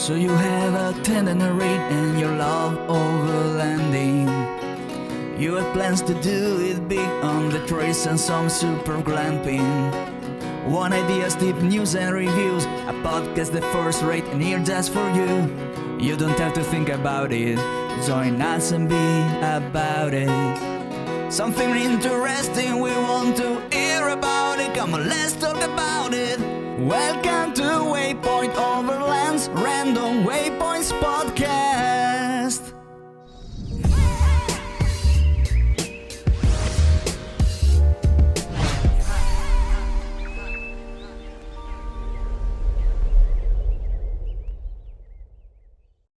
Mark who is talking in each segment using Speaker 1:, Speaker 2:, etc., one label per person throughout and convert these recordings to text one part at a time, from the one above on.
Speaker 1: So you have a tender rate and you love overlanding. You have plans to do it big on the trace and some super glamping. One idea, deep news and reviews, a podcast the first rate and here just for you. You don't have to think about it, join us and be about it. Something interesting we want to hear about it, come on let's talk about it. Welcome to Waypoint Overland's Random Waypoints podcast.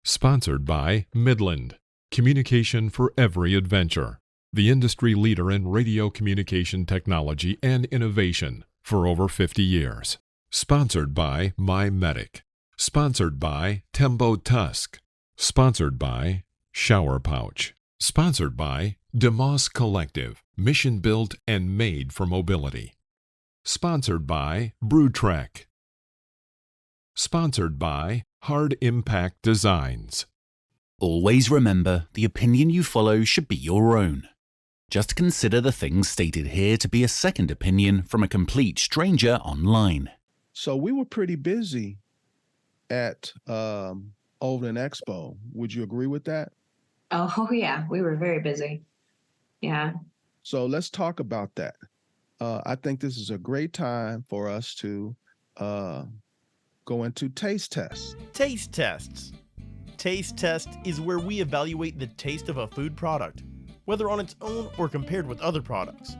Speaker 2: Sponsored by Midland, communication for every adventure, the industry leader in radio communication technology and innovation for over 50 years. Sponsored by MYMEDIC. Sponsored by TEMBO TUSK. Sponsored by Shower Pouch. Sponsored by DMOS Collective, mission built and made for mobility. Sponsored by BrewTrek. Sponsored by Hard Impact Designs.
Speaker 3: Always remember, the opinion you follow should be your own. Just consider the things stated here to be a second opinion from a complete stranger online.
Speaker 4: So we were pretty busy at Overland Expo. Would you agree with that?
Speaker 5: Oh, yeah, we were very busy. Yeah.
Speaker 4: So let's talk about that. I think this is a great time for us to go into taste tests.
Speaker 6: Taste tests. Taste test is where we evaluate the taste of a food product, whether on its own or compared with other products.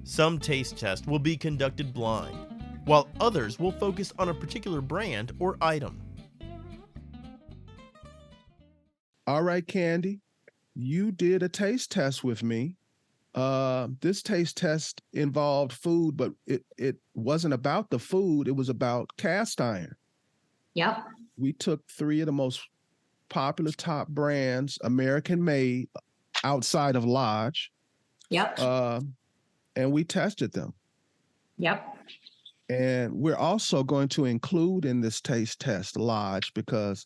Speaker 6: Some taste tests will be conducted blind, while others will focus on a particular brand or item.
Speaker 4: All right, CANDI, you did a taste test with me. This taste test involved food, but it wasn't about the food. It was about cast iron.
Speaker 5: Yep.
Speaker 4: We took 3 of the most popular top brands, American made, outside of Lodge.
Speaker 5: Yep.
Speaker 4: And we tested them.
Speaker 5: Yep.
Speaker 4: And we're also going to include in this taste test Lodge because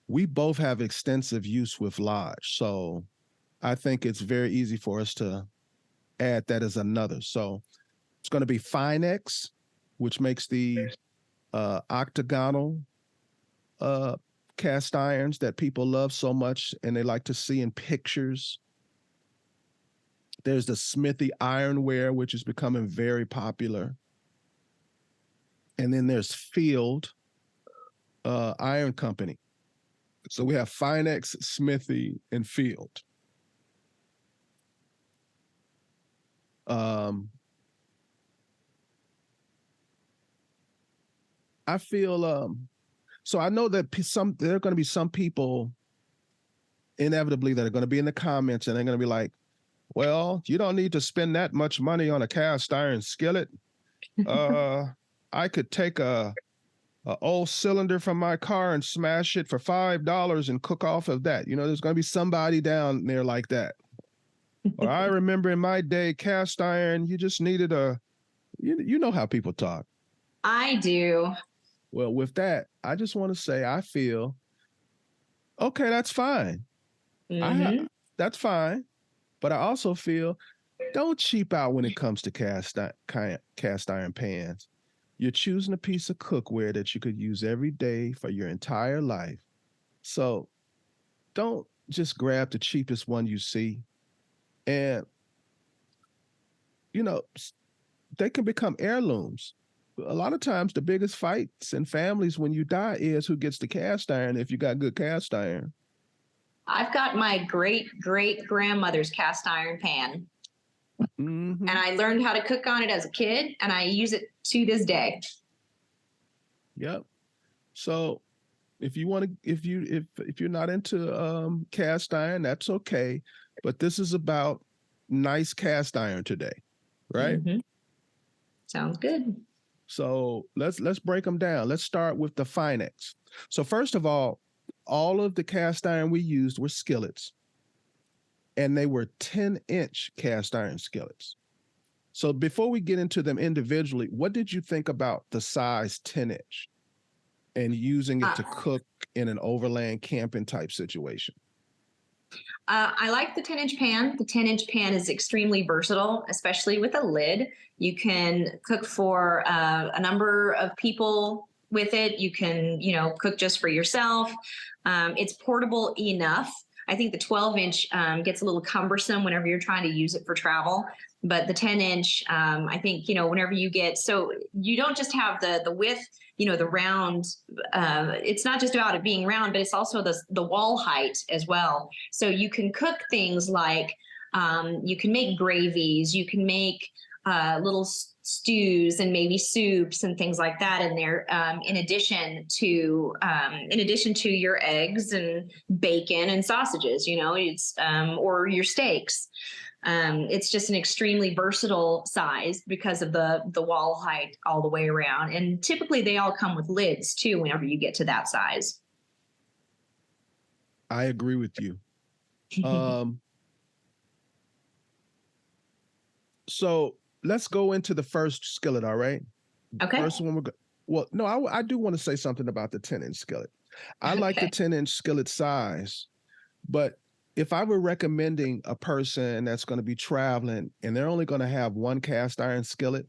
Speaker 4: we both have extensive use with Lodge. So I think it's very easy for us to add that as another. So it's going to be Finex, which makes the octagonal cast irons that people love so much and they like to see in pictures. There's the Smithy Ironware, which is becoming very popular. And then there's Field Iron Company. So we have Finex, Smithy, and Field. I feel so I know that there are going to be some people inevitably that are going to be in the comments and they're going to be like, well, you don't need to spend that much money on a cast iron skillet. I could take a old cylinder from my car and smash it for $5 and cook off of that. You know, there's going to be somebody down there like that. Or I remember in my day, cast iron, you just needed you know how people talk.
Speaker 5: I do.
Speaker 4: Well, with that, I just want to say I feel, okay, that's fine.
Speaker 5: Mm-hmm.
Speaker 4: That's fine. But I also feel, don't cheap out when it comes to cast iron pans. You're choosing a piece of cookware that you could use every day for your entire life. So don't just grab the cheapest one you see. And, you know, they can become heirlooms. A lot of times the biggest fights in families when you die is who gets the cast iron if you got good cast iron.
Speaker 5: I've got my great-great-grandmother's cast iron pan.
Speaker 4: Mm-hmm.
Speaker 5: And I learned how to cook on it as a kid, and I use it to this day.
Speaker 4: Yep. So if you want to, if you're not into cast iron, that's okay. But this is about nice cast iron today, right?
Speaker 5: Mm-hmm. Sounds good.
Speaker 4: So let's break them down. Let's start with the Finex. So first of all of the cast iron we used were skillets, and they were 10-inch cast iron skillets. So before we get into them individually, what did you think about the size 10-inch and using it to cook in an overland camping type situation?
Speaker 5: I like the 10-inch pan. The 10-inch pan is extremely versatile, especially with a lid. You can cook for a number of people with it. You can, cook just for yourself. It's portable enough. I think the 12-inch gets a little cumbersome whenever you're trying to use it for travel. But the 10-inch, I think, whenever you get, so you don't just have the width, the round, it's not just about it being round, but it's also the wall height as well. So you can cook things like, you can make gravies, you can make little stews and maybe soups and things like that in there, in addition to your eggs and bacon and sausages, it's or your steaks. It's just an extremely versatile size because of the wall height all the way around. And typically they all come with lids too whenever you get to that size.
Speaker 4: I agree with you. So let's go into the first skillet, all right?
Speaker 5: Okay.
Speaker 4: First one well, no, I do want to say something about the 10-inch skillet. I like the 10-inch skillet size, but if I were recommending a person that's going to be traveling and they're only going to have one cast iron skillet,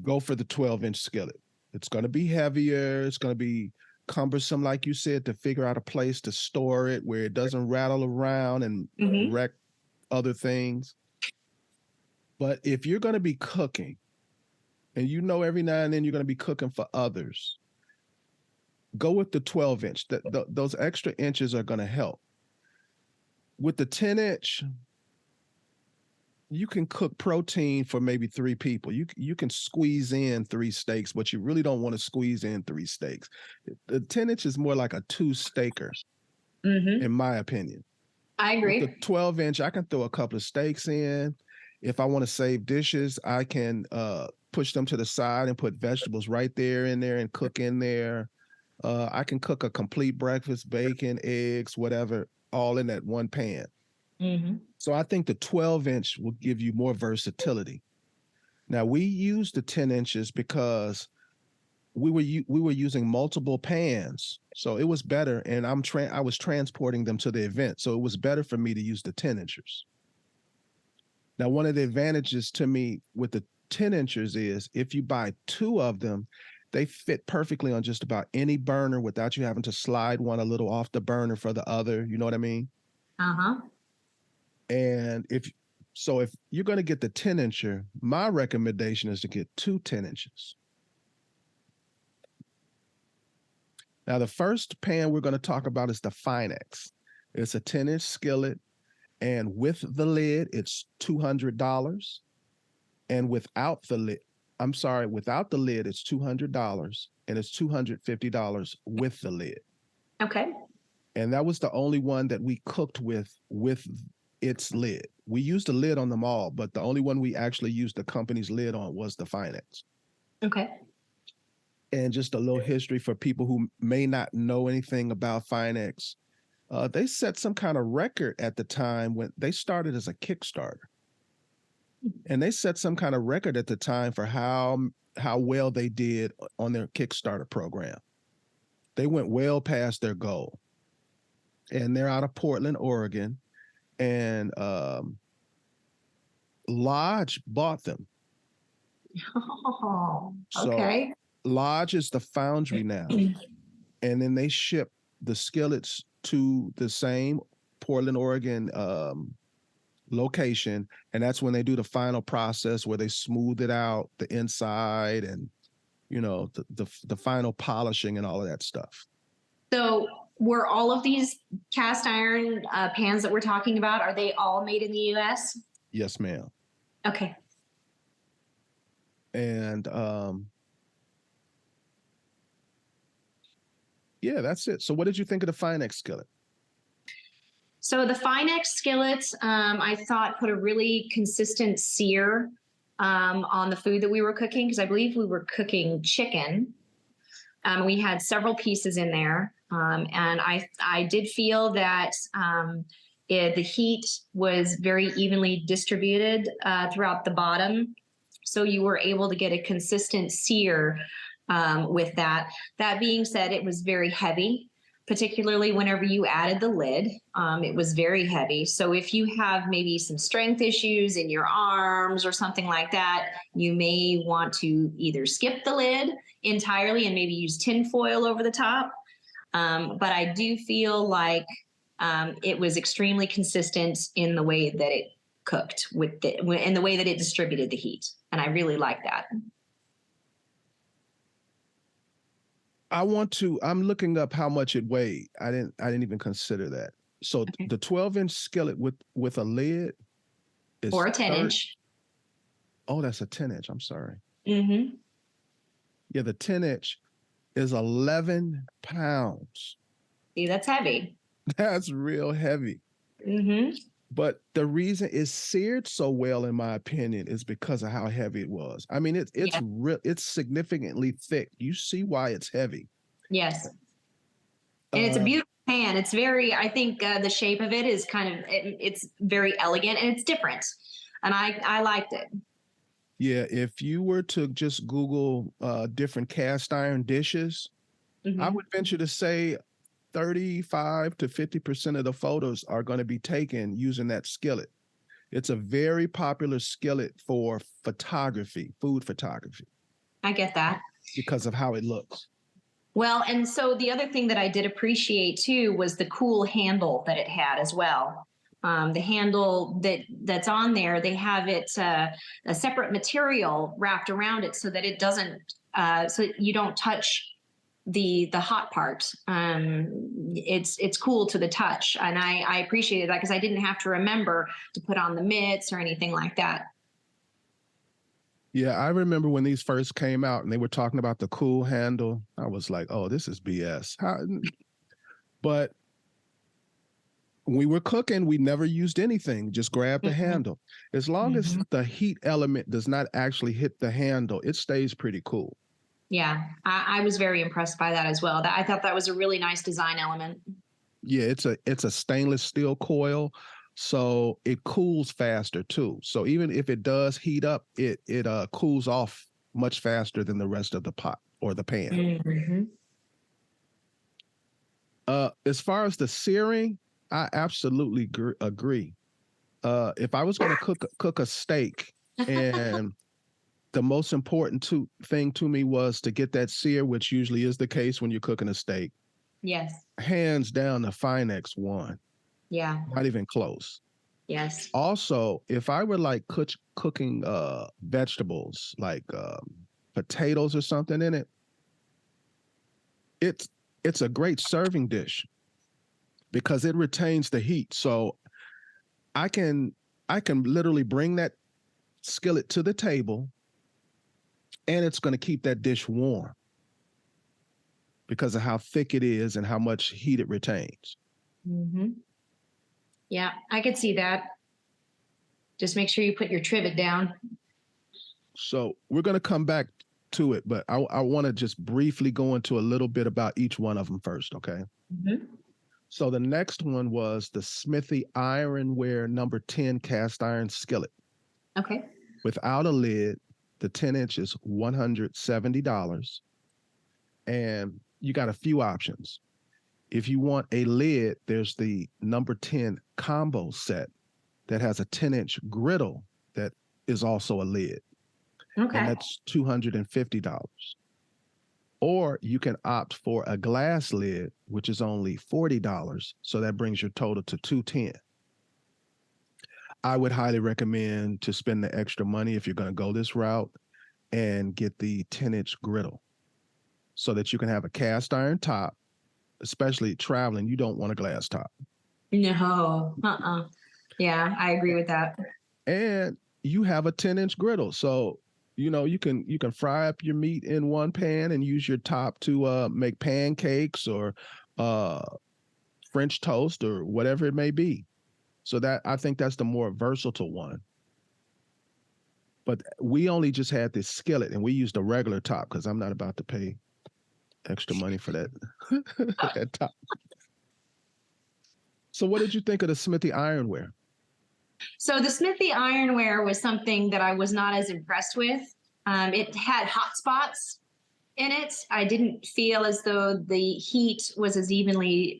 Speaker 4: go for the 12-inch skillet. It's going to be heavier. It's going to be cumbersome, like you said, to figure out a place to store it where it doesn't rattle around and wreck other things. But if you're going to be cooking, and every now and then you're going to be cooking for others, go with the 12-inch. Those extra inches are going to help. With the 10-inch, you can cook protein for maybe 3 people. You can squeeze in 3 steaks, but you really don't want to squeeze in 3 steaks. The 10-inch is more like a 2-steaker, in my opinion.
Speaker 5: I agree.
Speaker 4: With the 12-inch, I can throw a couple of steaks in. If I want to save dishes, I can push them to the side and put vegetables right there in there and cook in there. I can cook a complete breakfast, bacon, eggs, whatever, all in that one pan. So I think the 12-inch will give you more versatility. Now, we use the 10 inches because we were using multiple pans, so it was better, and I was transporting them to the event, so it was better for me to use the 10 inches. Now, one of the advantages to me with the 10 inches is if you buy 2 of them, they fit perfectly on just about any burner without you having to slide one a little off the burner for the other. You know what I mean? And if you're going to get the 10-incher, my recommendation is to get 2 10-inches. Now, the first pan we're going to talk about is the Finex. It's a 10-inch skillet, and with the lid, it's $200. And without the lid, without the lid, it's $200, and it's $250 with the lid. Okay. And that was the only one that we cooked with its lid. We used a lid on them all, but the only one we actually used the company's lid on was the Finex. Okay. And just a little history for people who may not know anything about Finex. They set some kind of record at the time when they started as a Kickstarter. And they set some kind of record at the time for how well they did on their Kickstarter program. They went well past their goal. And they're out of Portland, Oregon. And Lodge bought them.
Speaker 5: Oh, okay.
Speaker 4: So Lodge is the foundry now. And then they ship the skillets to the same Portland, Oregon location. And that's when they do the final process where they smooth it out, the inside, and, the final polishing and all of that stuff.
Speaker 5: So were all of these cast iron pans that we're talking about, are they all made in the U.S.?
Speaker 4: Yes, ma'am.
Speaker 5: Okay.
Speaker 4: And yeah, that's it. So what did you think of the Finex skillet?
Speaker 5: So the Finex skillets, I thought put a really consistent sear on the food that we were cooking, because I believe we were cooking chicken. We had several pieces in there. And I did feel that the heat was very evenly distributed throughout the bottom. So you were able to get a consistent sear with that. That being said, it was very heavy, particularly whenever you added the lid. It was very heavy. So if you have maybe some strength issues in your arms or something like that, you may want to either skip the lid entirely and maybe use tin foil over the top. But I do feel like it was extremely consistent in the way that it cooked in the way that it distributed the heat. And I really like that.
Speaker 4: I'm looking up how much it weighed. I didn't even consider that. So
Speaker 5: Okay.
Speaker 4: the 12-inch skillet with a lid is
Speaker 5: Or a 10-inch.
Speaker 4: Oh, that's a 10-inch. I'm sorry.
Speaker 5: Mm-hmm.
Speaker 4: Yeah, the 10-inch is 11 pounds.
Speaker 5: See, that's heavy.
Speaker 4: That's real heavy.
Speaker 5: Mm-hmm.
Speaker 4: But the reason it's seared so well, in my opinion, is because of how heavy it was. I mean, it's significantly thick. You see why it's heavy.
Speaker 5: Yes. And it's a beautiful pan. It's very, I think the shape of it is kind of, it's very elegant and it's different. And I liked it.
Speaker 4: Yeah, if you were to just Google different cast iron dishes, I would venture to say 35 to 50% of the photos are going to be taken using that skillet. It's a very popular skillet for photography, food photography.
Speaker 5: I get that.
Speaker 4: Because of how it looks.
Speaker 5: Well, and so the other thing that I did appreciate too was the cool handle that it had as well. The handle that's on there, they have it a separate material wrapped around it so that it doesn't, so you don't touch the hot part. It's cool to the touch, and I appreciated that because I didn't have to remember to put on the mitts or anything like that.
Speaker 4: Yeah, I remember when these first came out and they were talking about the cool handle. I was like, oh, this is BS. But when we were cooking, we never used anything, just grab the handle. As long as the heat element does not actually hit the handle, it stays pretty cool.
Speaker 5: Yeah, I was very impressed by that as well. I thought that was a really nice design element.
Speaker 4: Yeah, it's a stainless steel coil, so it cools faster too. So even if it does heat up, it cools off much faster than the rest of the pot or the pan. As far as the searing, I absolutely agree. If I was going to cook a steak, and the most important thing to me was to get that sear, which usually is the case when you're cooking a steak.
Speaker 5: Yes.
Speaker 4: Hands down, the Finex won.
Speaker 5: Yeah.
Speaker 4: Not even close.
Speaker 5: Yes.
Speaker 4: Also, if I were like cooking vegetables, like potatoes or something in it, it's a great serving dish because it retains the heat. So I can literally bring that skillet to the table, and it's going to keep that dish warm because of how thick it is and how much heat it retains.
Speaker 5: Yeah, I could see that. Just make sure you put your trivet down.
Speaker 4: So we're going to come back to it, but I want to just briefly go into a little bit about each one of them first, okay? So the next one was the Smithy Ironware number 10 cast iron skillet.
Speaker 5: Okay.
Speaker 4: Without a lid, the 10-inch is $170. And you got a few options. If you want a lid, there's the number 10 combo set that has a 10-inch griddle that is also a lid.
Speaker 5: Okay.
Speaker 4: And that's $250. Or you can opt for a glass lid, which is only $40. So that brings your total to $210. I would highly recommend to spend the extra money if you're going to go this route and get the 10-inch griddle so that you can have a cast iron top. Especially traveling, you don't want a glass top.
Speaker 5: No. Yeah, I agree with that.
Speaker 4: And you have a 10-inch griddle. So, you know, you can fry up your meat in one pan and use your top to make pancakes or French toast or whatever it may be. So that I think that's the more versatile one. But we only just had this skillet and we used a regular top because I'm not about to pay extra money for that, that top. So what did you think of the Smithy Ironware?
Speaker 5: So the Smithy Ironware was something that I was not as impressed with. It had hot spots in it. I didn't feel as though the heat was as evenly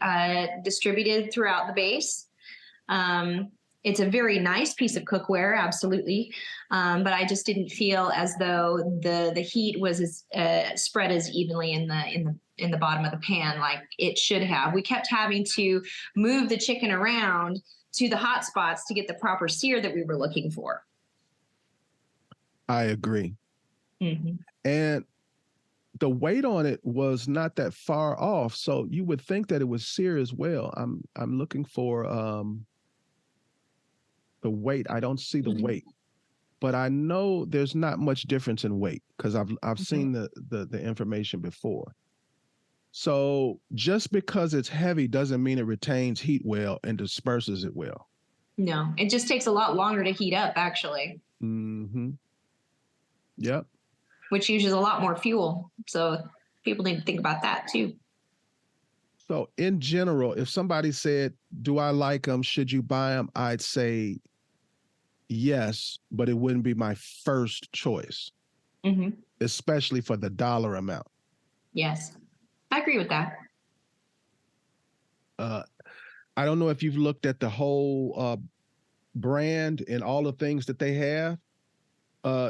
Speaker 5: distributed throughout the base. It's a very nice piece of cookware, absolutely, but I just didn't feel as though the heat was as spread as evenly in the bottom of the pan like it should have. We kept having to move the chicken around to the hot spots to get the proper sear that we were looking for.
Speaker 4: I agree.
Speaker 5: Mm-hmm.
Speaker 4: And the weight on it was not that far off, so you would think that it was sear as well. I'm looking for the weight. I don't see the weight, but I know there's not much difference in weight because I've seen the information before. So just because it's heavy doesn't mean it retains heat well and disperses it well.
Speaker 5: No, it just takes a lot longer to heat up, actually.
Speaker 4: Mm-hmm. Yep.
Speaker 5: Which uses a lot more fuel. So people need to think about that too.
Speaker 4: So in general, if somebody said, do I like them? Should you buy them? I'd say yes, but it wouldn't be my first choice, especially for the dollar amount.
Speaker 5: Yes, I agree with that.
Speaker 4: I don't know if you've looked at the whole brand and all the things that they have.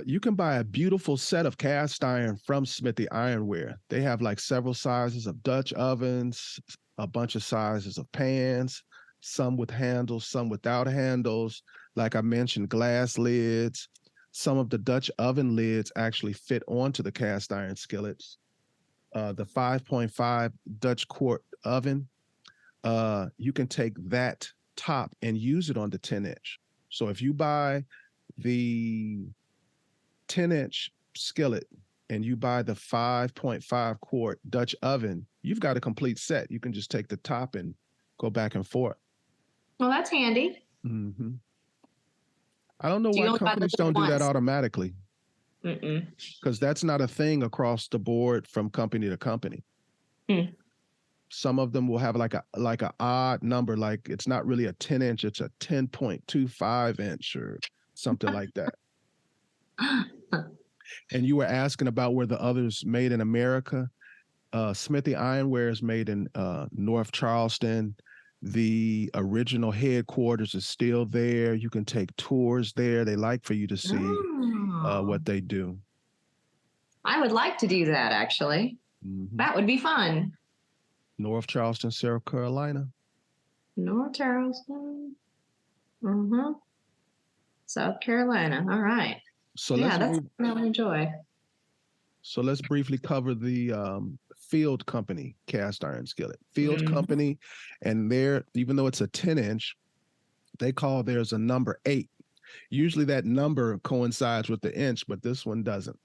Speaker 4: You can buy a beautiful set of cast iron from Smithy Ironware. They have like several sizes of Dutch ovens, a bunch of sizes of pans, some with handles, some without handles. Like I mentioned, glass lids. Some of the Dutch oven lids actually fit onto the cast iron skillets. The 5.5 Dutch quart oven, you can take that top and use it on the 10-inch. So if you buy the 10-inch skillet and you buy the 5.5 quart Dutch oven, you've got a complete set. You can just take the top and go back and forth.
Speaker 5: Well, that's handy.
Speaker 4: Mm-hmm. I don't know why companies don't do that automatically. Because that's not a thing across the board from company to company. Some of them will have like a odd number, like it's not really a 10-inch, it's a 10.25 inch or something like that. And you were asking about where the others made in America. Smithy Ironware is made in North Charleston. The original headquarters is still there. You can take tours there. They like for you to see what they do.
Speaker 5: I would like to do that, actually. That would be fun.
Speaker 4: North Charleston, South Carolina.
Speaker 5: North Charleston. South Carolina. All right.
Speaker 4: So
Speaker 5: that's something I would enjoy.
Speaker 4: So let's briefly cover the Field Company cast iron skillet. Field Company, and even though it's a 10-inch, they call theirs a number 8. Usually that number coincides with the inch, but this one doesn't.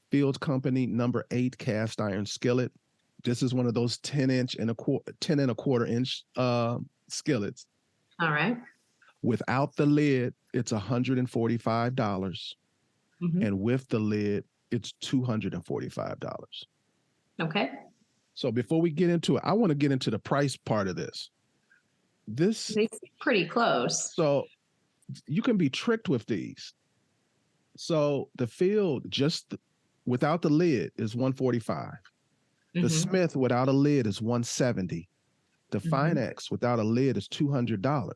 Speaker 4: Field Company number 8 cast iron skillet. This is one of those 10-inch and 10.25 inch skillets.
Speaker 5: All right.
Speaker 4: Without the lid, it's $145. And with the lid, it's $245.
Speaker 5: Okay.
Speaker 4: So before we get into it, I want to get into the price part of this.
Speaker 5: It's pretty close.
Speaker 4: So you can be tricked with these. So the Field, just without the lid, is $145. The Smith without a lid is $170. The Finex without a lid is $200.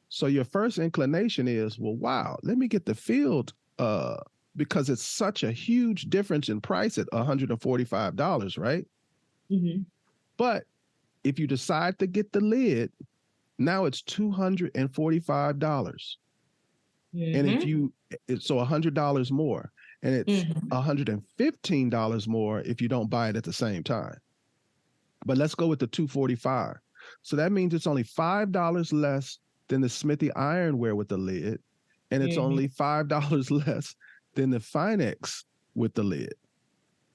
Speaker 4: So your first inclination is, well, wow, let me get the Field because it's such a huge difference in price at $145, right? But if you decide to get the lid, now it's $245. And so $100 more. And it's $115 more if you don't buy it at the same time. But let's go with the $245. So that means it's only $5 less than the Smithy Ironware with the lid, and it's only $5 less than the Finex with the lid.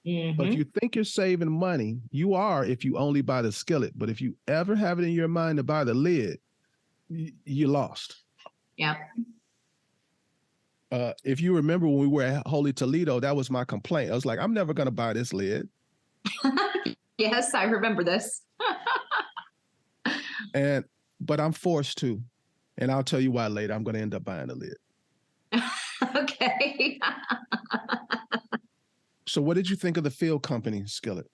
Speaker 4: So if you think you're saving money, you are if you only buy the skillet. But if you ever have it in your mind to buy the lid, you lost.
Speaker 5: Yeah.
Speaker 4: If you remember when we were at Holy Toledo, that was my complaint. I was like, I'm never going to buy this lid.
Speaker 5: Yes, I remember this.
Speaker 4: But I'm forced to. And I'll tell you why later. I'm going to end up buying the lid.
Speaker 5: Okay.
Speaker 4: So what did you think of the Field Company skillet?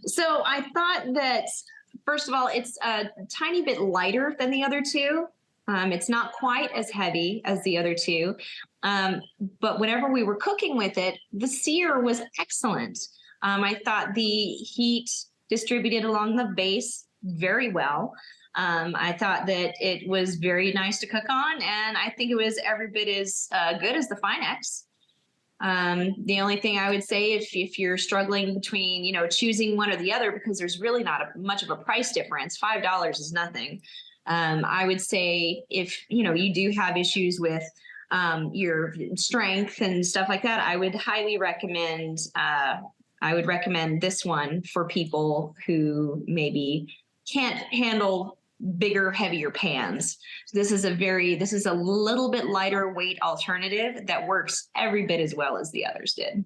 Speaker 5: So I thought that, first of all, it's a tiny bit lighter than the other two. It's not quite as heavy as the other two. But whenever we were cooking with it, the sear was excellent. I thought the heat distributed along the base very well. I thought that it was very nice to cook on, and I think it was every bit as good as the Finex. The only thing I would say, if you're struggling between, choosing one or the other, because there's really not much of a price difference, $5 is nothing. I would say if, you do have issues with your strength and stuff like that, I would highly recommend, this one for people who maybe can't handle bigger, heavier pans. This is a little bit lighter weight alternative that works every bit as well as the others did.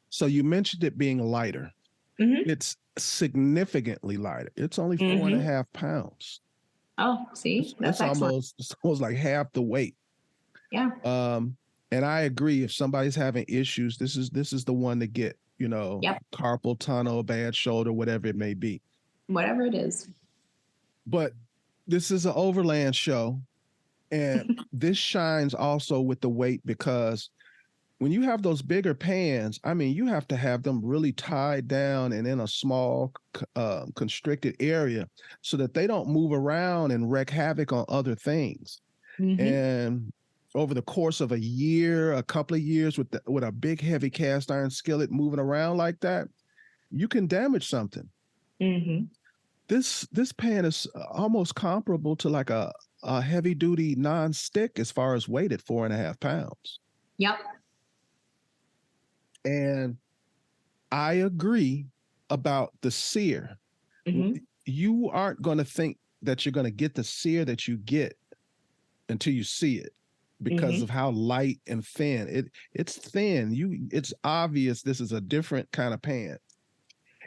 Speaker 4: So you mentioned it being lighter. Mm-hmm. It's significantly lighter. It's only 4.5 pounds.
Speaker 5: Oh, see,
Speaker 4: it's almost like half the weight.
Speaker 5: Yeah.
Speaker 4: And I agree. If somebody's having issues, this is the one to get. Yep. Carpal tunnel, bad shoulder, whatever it may be.
Speaker 5: Whatever it is.
Speaker 4: But this is an Overland show, and this shines also with the weight, because when you have those bigger pans, you have to have them really tied down and in a small constricted area so that they don't move around and wreak havoc on other things. Mm-hmm. And over the course of a couple of years with a big heavy cast iron skillet moving around like that, you can damage something. Mm-hmm. This pan is almost comparable to like a heavy duty non-stick as far as weight at 4.5 pounds.
Speaker 5: Yep.
Speaker 4: And I agree about the sear. Mm-hmm. You aren't going to think that you're going to get the sear that you get until you see it, because of how light and thin it's thin. It's obvious this is a different kind of pan.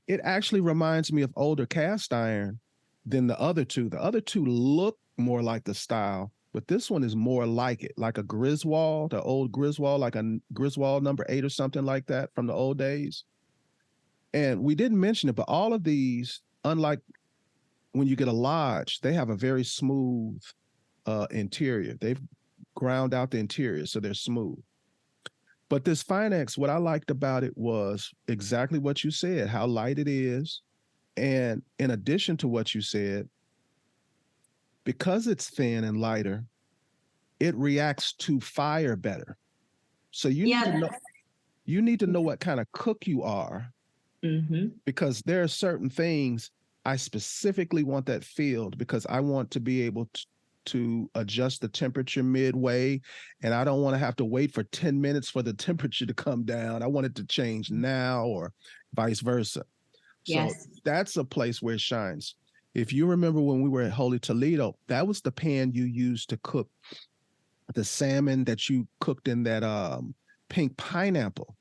Speaker 4: It actually reminds me of older cast iron than the other two. The other two look more like the style, but this one is more like it, like a Griswold, the old Griswold, like a Griswold number 8 or something like that from the old days. And we didn't mention it, but all of these, unlike when you get a Lodge, they have a very smooth interior. They've ground out the interior, so they're smooth. But this Finex, what I liked about it was exactly what you said, how light it is. And in addition to what you said, because it's thin and lighter, it reacts to fire better. So you need to know what kind of cook you are, because there are certain things I specifically want that filled, because I want to be able to adjust the temperature midway, and I don't want to have to wait for 10 minutes for the temperature to come down. I want it to change now, or vice versa. Yes. So that's a place where it shines. If you remember when we were at Holy Toledo, that was the pan you used to cook the salmon that you cooked in that pink pineapple.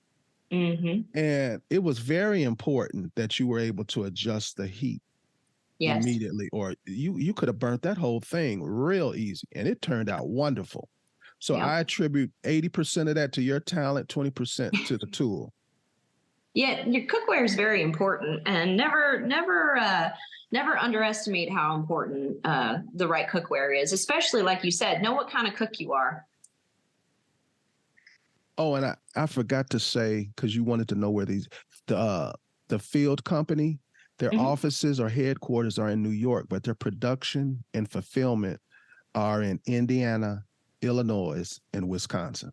Speaker 4: Mm-hmm. And it was very important that you were able to adjust the heat. Yes. Immediately, or you could have burnt that whole thing real easy, and it turned out wonderful. So I attribute 80% of that to your talent, 20% to the tool.
Speaker 5: Yeah, your cookware is very important, and never underestimate how important the right cookware is, especially like you said, know what kind of cook you are.
Speaker 4: Oh, and I forgot to say, because you wanted to know where the Field Company, their offices or headquarters are in New York, but their production and fulfillment are in Indiana, Illinois, and Wisconsin.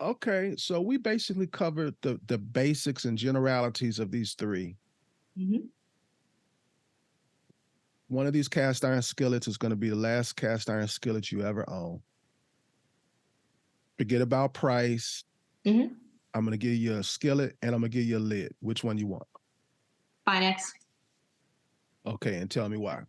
Speaker 4: Okay, so we basically covered the basics and generalities of these three. Mm-hmm. One of these cast iron skillets is going to be the last cast iron skillet you ever own. Forget about price. Mm-hmm. I'm going to give you a skillet, and I'm going to give you a lid. Which one you want?
Speaker 5: Finex.
Speaker 4: Okay, and tell me why.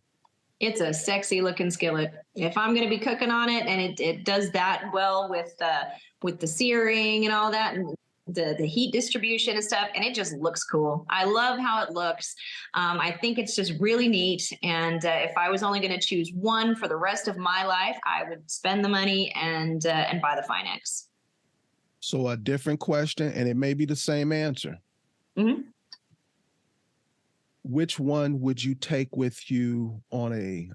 Speaker 5: It's a sexy looking skillet. If I'm going to be cooking on it, and it does that well with the searing and all that, and the heat distribution and stuff, and it just looks cool. I love how it looks. I think it's just really neat. And if I was only going to choose one for the rest of my life, I would spend the money and buy the Finex.
Speaker 4: So a different question, and it may be the same answer.
Speaker 5: Mm-hmm.
Speaker 4: Which one would you take with you on a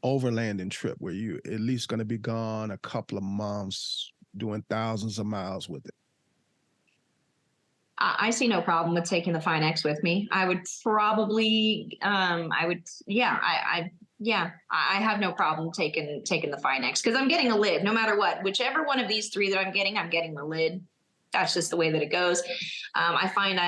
Speaker 4: overlanding trip where you at least going to be gone a couple of months doing thousands of miles with it?
Speaker 5: I see no problem with taking the Finex with me. I would probably, I have no problem taking the Finex because I'm getting a lid no matter what. Whichever one of these three that I'm getting the lid. That's just the way that it goes. I find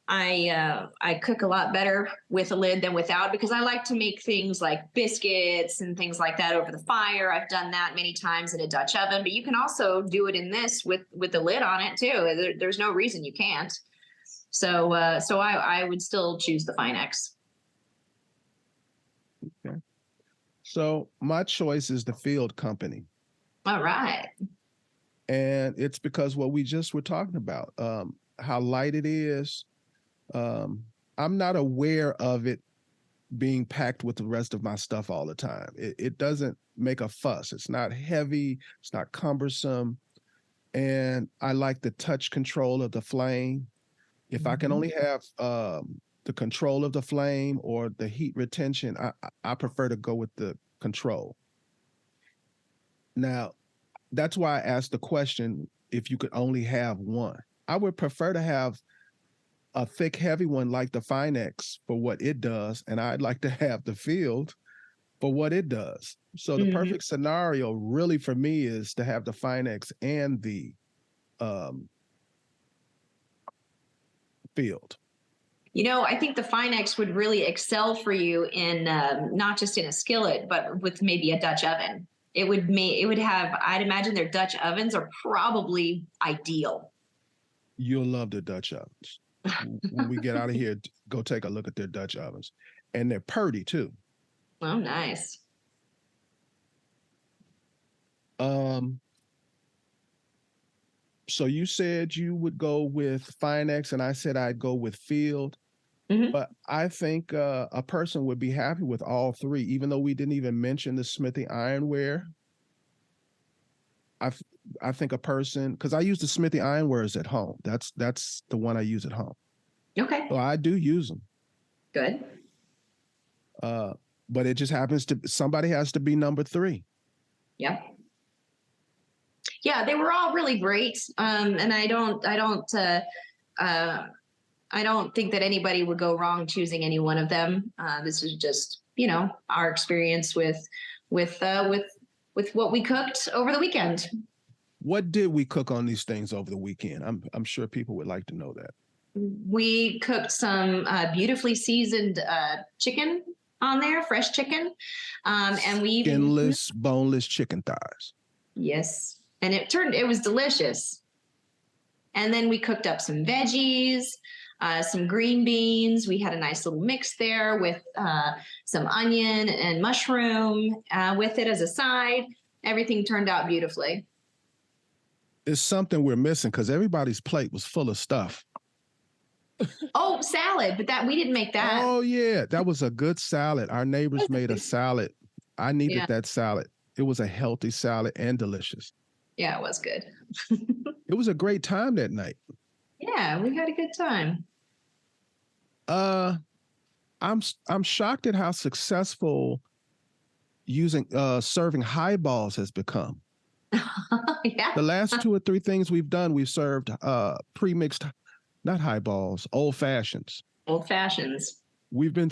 Speaker 5: I cook a lot better with a lid than without because I like to make things like biscuits and things like that over the fire. I've done that many times in a Dutch oven, but you can also do it in this with the lid on it too. There's no reason you can't. So I would still choose the Finex.
Speaker 4: Okay. So my choice is the Field Company.
Speaker 5: All right.
Speaker 4: And it's because what we just were talking about, how light it is. I'm not aware of it being packed with the rest of my stuff all the time. It doesn't make a fuss. It's not heavy. It's not cumbersome. And I like the touch control of the flame. If I can only have the control of the flame or the heat retention, I prefer to go with the control. Now, that's why I asked the question, if you could only have one. I would prefer to have a thick, heavy one like the Finex for what it does, and I'd like to have the Field for what it does. So the perfect scenario really for me is to have the Finex and the Field.
Speaker 5: You know, I think the Finex would really excel for you in not just in a skillet, but with maybe a Dutch oven. It would have, I'd imagine their Dutch ovens are probably ideal.
Speaker 4: You'll love the Dutch ovens. When we get out of here, go take a look at their Dutch ovens. And they're purty too.
Speaker 5: Oh, nice.
Speaker 4: So you said you would go with Finex, and I said I'd go with Field. But I think a person would be happy with all three, even though we didn't even mention the Smithy ironware. I think a person, because I use the Smithy ironwares at home. That's the one I use at home.
Speaker 5: Okay.
Speaker 4: So I do use them.
Speaker 5: Good.
Speaker 4: But it just happens to, somebody has to be number three.
Speaker 5: Yep. Yeah, they were all really great. And I don't think that anybody would go wrong choosing any one of them. This is just, our experience with what we cooked over the weekend. What
Speaker 4: did we cook on these things over the weekend? I'm sure people would like to know that.
Speaker 5: We cooked some beautifully seasoned chicken on there, fresh chicken. And we
Speaker 4: skinless, boneless chicken thighs.
Speaker 5: Yes. And it was delicious. And then we cooked up some veggies, some green beans. We had a nice little mix there with some onion and mushroom with it as a side. Everything turned out beautifully.
Speaker 4: It's something we're missing because everybody's plate was full of stuff.
Speaker 5: Oh, salad, but we didn't make that.
Speaker 4: Oh, yeah. That was a good salad. Our neighbors made a salad. I needed that salad. It was a healthy salad and delicious.
Speaker 5: Yeah, it was good.
Speaker 4: It was a great time that night.
Speaker 5: Yeah, we had a good time.
Speaker 4: I'm shocked at how successful serving highballs has become.
Speaker 5: Yeah.
Speaker 4: The last 2 or 3 things we've done, we've served pre-mixed, not highballs, old fashions.
Speaker 5: Old fashions.
Speaker 4: We've been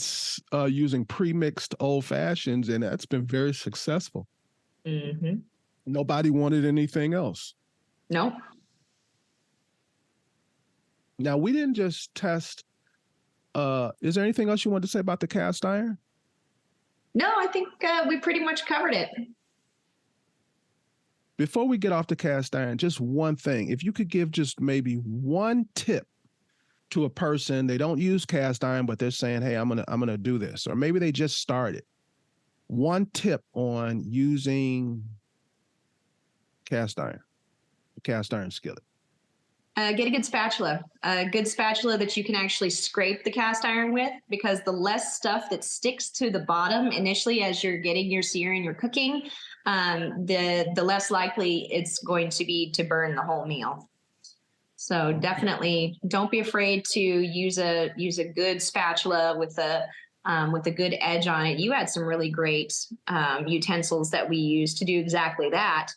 Speaker 4: using pre-mixed old fashions, and that's been very successful.
Speaker 5: Mm-hmm.
Speaker 4: Nobody wanted anything else.
Speaker 5: No.
Speaker 4: Now, we didn't just test. Is there anything else you want to say about the cast iron?
Speaker 5: No, I think we pretty much covered it.
Speaker 4: Before we get off the cast iron, just one thing. If you could give just maybe one tip to a person, they don't use cast iron, but they're saying, hey, I'm gonna do this. Or maybe they just started. One tip on using cast iron skillet.
Speaker 5: Get a good spatula that you can actually scrape the cast iron with, because the less stuff that sticks to the bottom initially as you're getting your sear and you're cooking, the less likely it's going to be to burn the whole meal. So definitely don't be afraid to use a good spatula with a good edge on it. You had some really great utensils that we use to do exactly that.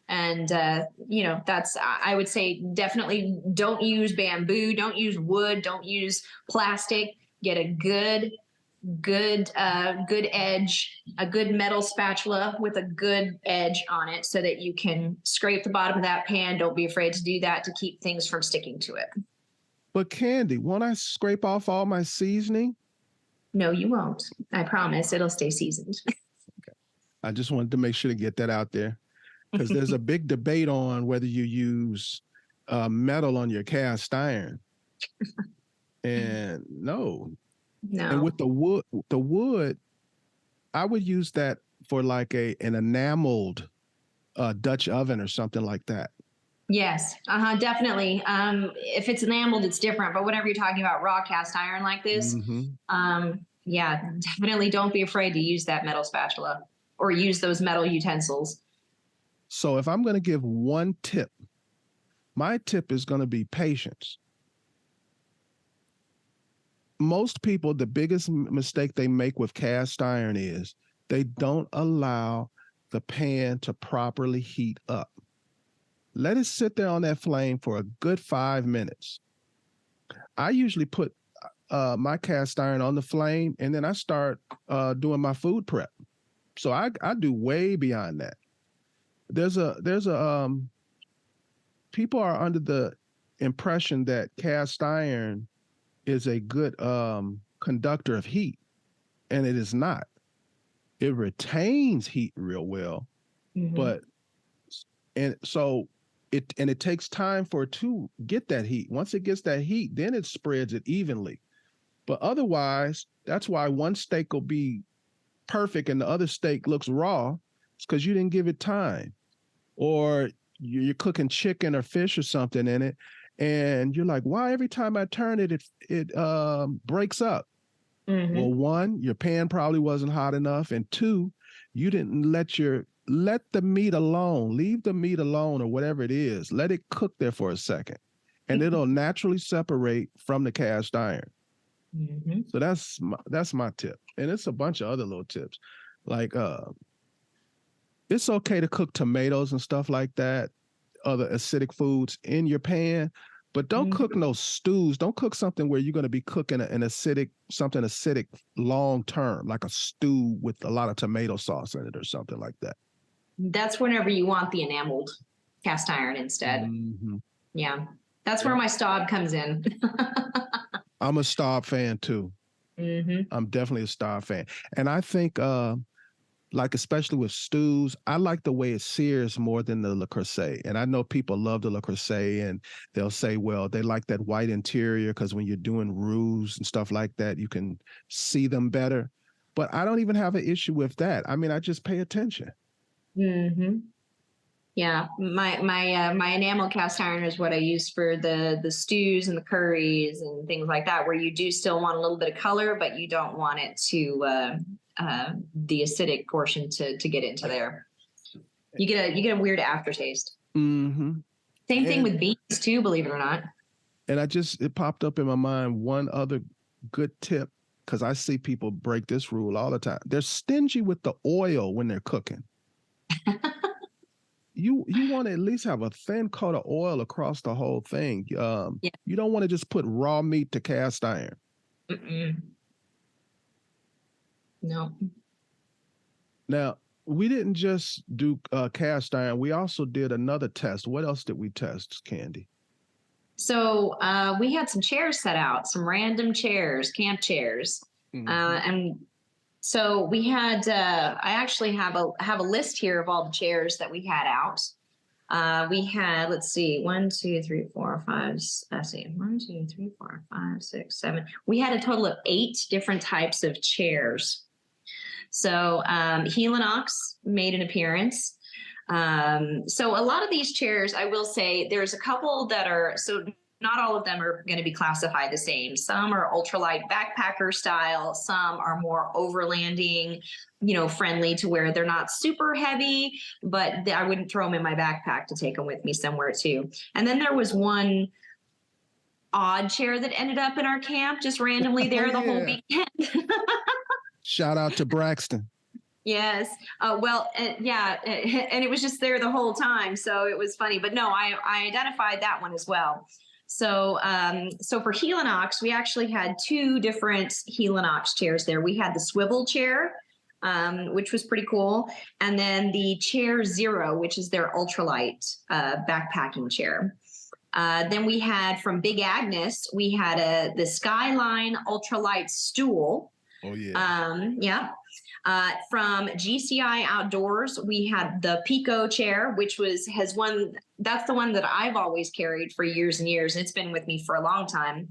Speaker 5: And, I would say definitely don't use bamboo, don't use wood, don't use plastic. Get a good edge, a good metal spatula with a good edge on it so that you can scrape the bottom of that pan. Don't be afraid to do that to keep things from sticking to it.
Speaker 4: But Candy, won't I scrape off all my seasoning?
Speaker 5: No, you won't. I promise it'll stay seasoned.
Speaker 4: Okay. I just wanted to make sure to get that out there, because there's a big debate on whether you use metal on your cast iron. And no. And with the wood, I would use that for like an enameled Dutch oven or something like that.
Speaker 5: Yes, definitely. If it's enameled, it's different. But whenever you're talking about raw cast iron like this, yeah, definitely don't be afraid to use that metal spatula or use those metal utensils.
Speaker 4: So if I'm going to give one tip, my tip is going to be patience. Most people, the biggest mistake they make with cast iron is they don't allow the pan to properly heat up. Let it sit there on that flame for a good 5 minutes. I usually put my cast iron on the flame, and then I start doing my food prep. So I do way beyond that. People are under the impression that cast iron is a good conductor of heat, and it is not. It retains heat real well, but it takes time for it to get that heat. Once it gets that heat, then it spreads it evenly. But otherwise, that's why one steak will be perfect and the other steak looks raw. It's because you didn't give it time. Or you're cooking chicken or fish or something in it, and you're like, why every time I turn it, it breaks up? Well, one, your pan probably wasn't hot enough, and two, you didn't let the meat alone, leave the meat alone or whatever it is. Let it cook there for a second, and it'll naturally separate from the cast iron. So that's my tip, and it's a bunch of other little tips, like it's okay to cook tomatoes and stuff like that, other acidic foods in your pan, but don't cook no stews. Don't cook something where you're going to be cooking something acidic long term, like a stew with a lot of tomato sauce in it or something like that. That's
Speaker 5: whenever you want the enameled cast iron instead. Yeah, that's where my Staub comes in.
Speaker 4: I'm a Staub fan too. I'm definitely a Staub fan. And I think like especially with stews, I like the way it sears more than the Le Creuset. And I know people love the Le Creuset, and they'll say, well, they like that white interior because when you're doing roux and stuff like that, you can see them better. But I don't even have an issue with that. I mean, I just pay attention.
Speaker 5: Yeah, my enamel cast iron is what I use for the stews and the curries and things like that, where you do still want a little bit of color, but you don't want it to the acidic portion to get into there. You get a weird aftertaste. Same thing with beans too, believe it or not.
Speaker 4: And it popped up in my mind one other good tip, because I see people break this rule all the time. They're stingy with the oil when they're cooking. You want to at least have a thin coat of oil across the whole thing. You don't want to just put raw meat to cast iron.
Speaker 5: No.
Speaker 4: Now, we didn't just do cast iron. We also did another test. What else did we test, Candy?
Speaker 5: So we had some chairs set out, some random chairs, camp chairs. And so we had, I actually have a list here of all the chairs that we had out. We had, let's see, 1, 2, 3, 4, 5, let's see, 1, 2, 3, 4, 5, 6, 7. We had a total of 8 different types of chairs. So Helinox made an appearance. So a lot of these chairs, I will say there's a couple that are, so not all of them are going to be classified the same. Some are ultralight backpacker style. Some are more overlanding, friendly to where they're not super heavy, but I wouldn't throw them in my backpack to take them with me somewhere too. And then there was one odd chair that ended up in our camp, just randomly there the whole weekend.
Speaker 4: Shout out to Braxton.
Speaker 5: Yes. And it was just there the whole time. So it was funny, but no, I identified that one as well. So, for Helinox, we actually had two different Helinox chairs there. We had the swivel chair, which was pretty cool. And then the chair 0, which is their ultralight, backpacking chair. Then we had from Big Agnes, we had the Skyline ultralight stool.
Speaker 4: Oh yeah.
Speaker 5: From GCI Outdoors, we had the Pico chair, which that's the one that I've always carried for years and years. It's been with me for a long time.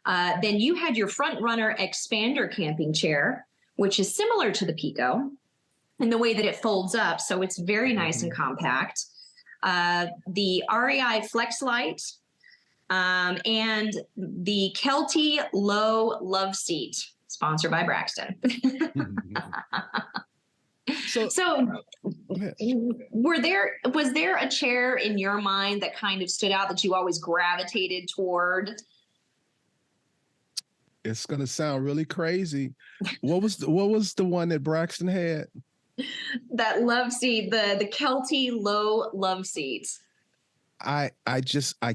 Speaker 5: Then you had your Front Runner Expander camping chair, which is similar to the Pico in the way that it folds up. So it's very nice and compact. The REI Flex Light, and the Kelty Low Love Seat, sponsored by Braxton. So was there a chair in your mind that kind of stood out that you always gravitated toward?
Speaker 4: It's going to sound really crazy. What was the one that Braxton had?
Speaker 5: That love seat, the Kelty Low Love Seat.
Speaker 4: I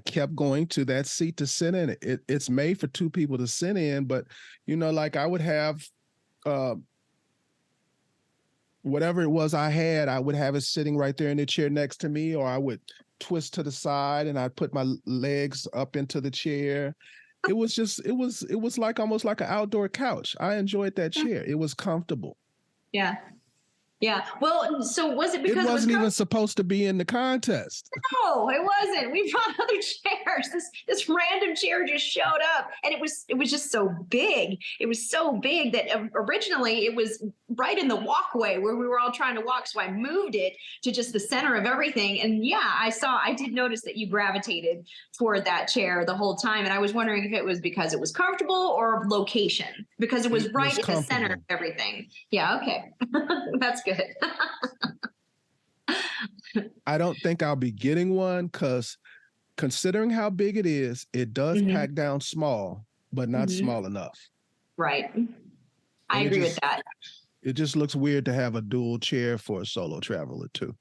Speaker 4: kept going to that seat to sit in it. It's made for two people to sit in, but like I would have whatever it was I had, I would have it sitting right there in the chair next to me, or I would twist to the side and I'd put my legs up into the chair. It was like almost like an outdoor couch. I enjoyed that chair. It was comfortable.
Speaker 5: Yeah. Yeah. Well, so was it because
Speaker 4: it wasn't even supposed to be in the contest?
Speaker 5: No, it wasn't. We brought other chairs. This random chair just showed up, and it was just so big. It was so big that originally it was right in the walkway where we were all trying to walk. So I moved it to just the center of everything. And yeah, I did notice that you gravitated toward that chair the whole time. And I was wondering if it was because it was comfortable or location, because it was right in the center of everything. Yeah. Okay. That's good.
Speaker 4: I don't think I'll be getting one because considering how big it is, it does pack down small, but not small enough.
Speaker 5: Right. I agree with that.
Speaker 4: It just looks weird to have a dual chair for a solo traveler too.